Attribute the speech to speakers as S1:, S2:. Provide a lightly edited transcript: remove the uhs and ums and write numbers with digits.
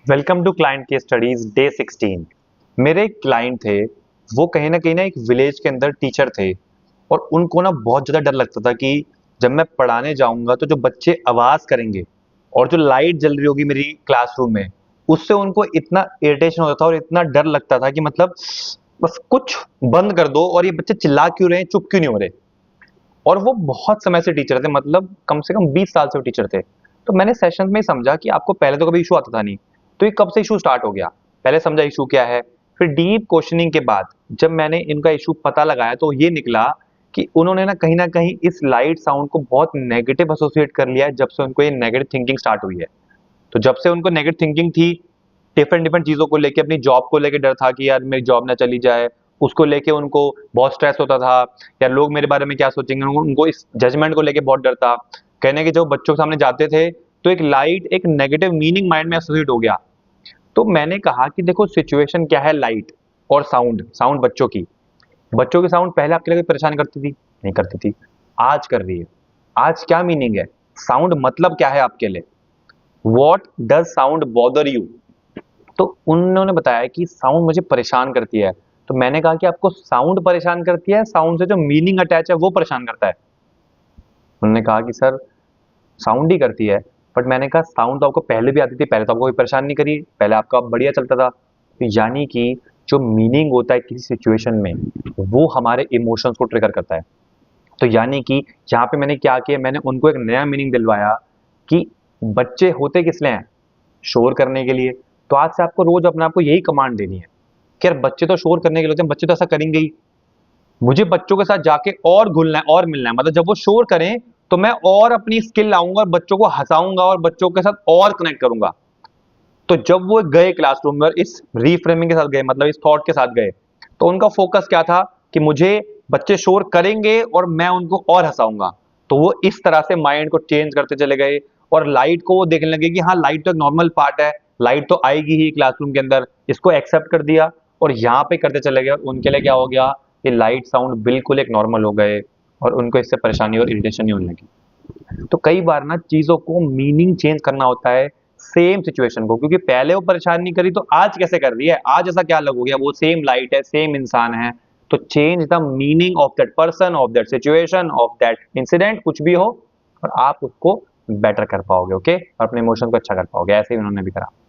S1: Welcome to client के studies day 16। मेरे एक क्लाइंट थे। वो कहीं ना एक विलेज के अंदर टीचर थे और उनको ना बहुत ज़्यादा डर लगता था कि जब मैं पढ़ाने जाऊंगा तो जो बच्चे आवाज़ करेंगे और जो लाइट जल रही होगी मेरी क्लासरूम में, उससे उनको इतना इरिटेशन होता था और इतना डर लगता था कि मतलब बस कुछ बंद कर दो और ये बच्चे चिल्ला क्यों रहे हैं, चुप क्यों नहीं हो रहे। और वो बहुत समय से टीचर थे, मतलब कम से कम 20 साल से वो टीचर थे। तो मैंने सेशन में ही समझा कि आपको पहले तो कभी इशू आता था नहीं, तो ये कब से इशू स्टार्ट हो गया। पहले समझा इशू क्या है, फिर डीप क्वेश्चनिंग के बाद जब मैंने इनका इशू पता लगाया तो ये निकला कि उन्होंने ना कहीं इस लाइट साउंड को बहुत नेगेटिव एसोसिएट कर लिया है जब से उनको ये नेगेटिव थिंकिंग स्टार्ट हुई है। तो जब से उनको नेगेटिव थिंकिंग थी, डिफरेंट डिफरेंट चीज़ों को लेके, अपनी जॉब को लेके डर था कि यार मेरी जॉब ना चली जाए, उसको लेके उनको बहुत स्ट्रेस होता था, या लोग मेरे बारे में क्या सोचेंगे, उनको इस जजमेंट को लेके बहुत डर था। कहने के जब बच्चों के सामने जाते थे तो एक लाइट, एक नेगेटिव मीनिंग माइंड में एसोसिएट हो गया। तो मैंने कहा कि देखो सिचुएशन क्या है, लाइट और साउंड, साउंड बच्चों की साउंड पहले आपके लिए कोई परेशान करती थी? नहीं करती थी। आज कर रही है। आज क्या मीनिंग है, साउंड मतलब क्या है आपके लिए? What does sound bother you? तो उन्होंने बताया कि साउंड मुझे परेशान करती है। तो मैंने कहा कि आपको साउंड परेशान करती है, साउंड से जो मीनिंग अटैच है वो परेशान करता है? उन्होंने कहा कि सर साउंड ही करती है। बट मैंने कहा साउंड तो आपको पहले भी आती थी, पहले तो आपको कोई परेशान नहीं करी, पहले आपका बढ़िया चलता था। तो यानी कि जो मीनिंग होता है किसी सिचुएशन में, वो हमारे इमोशंस को ट्रिगर करता है। तो यानी कि यहाँ पे मैंने क्या किया, मैंने उनको एक नया मीनिंग दिलवाया कि बच्चे होते किस लिए हैं? शोर करने के लिए। तो आज से आपको रोज अपने आप को यही कमांड देनी है कि यार बच्चे तो शोर करने के लिए होते हैं, बच्चे तो ऐसा करेंगे ही। मुझे बच्चों के साथ जाके और घुलना है और मिलना है, मतलब जब वो शोर करें तो मैं और अपनी स्किल लाऊंगा और बच्चों को हंसाऊंगा और बच्चों के साथ और कनेक्ट करूंगा। तो जब वो गए क्लासरूम में और इस रीफ्रेमिंग के साथ गए, मतलब इस थॉट के साथ गए, तो उनका फोकस क्या था कि मुझे बच्चे शोर करेंगे और मैं उनको और हंसाऊंगा। तो वो इस तरह से माइंड को चेंज करते चले गए और लाइट को वो देखने लगे कि हाँ, लाइट तो एक नॉर्मल पार्ट है, लाइट तो आएगी ही क्लासरूम के अंदर, इसको एक्सेप्ट कर दिया और यहाँ पे करते चले गए। उनके लिए क्या हो गया, ये लाइट साउंड बिल्कुल एक नॉर्मल हो गए और उनको इससे परेशानी और इरिटेशन नहीं होने लगी। तो कई बार ना चीज़ों को मीनिंग चेंज करना होता है सेम सिचुएशन को, क्योंकि पहले वो परेशान नहीं करी तो आज कैसे कर रही है, आज ऐसा क्या अलग हो गया, वो सेम लाइट है, सेम इंसान है। तो change the meaning of that person, of that situation, of that incident, कुछ भी हो, और आप उसको बेटर कर पाओगे, ओके, और अपने इमोशन को अच्छा कर पाओगे। ऐसे ही उन्होंने भी करा।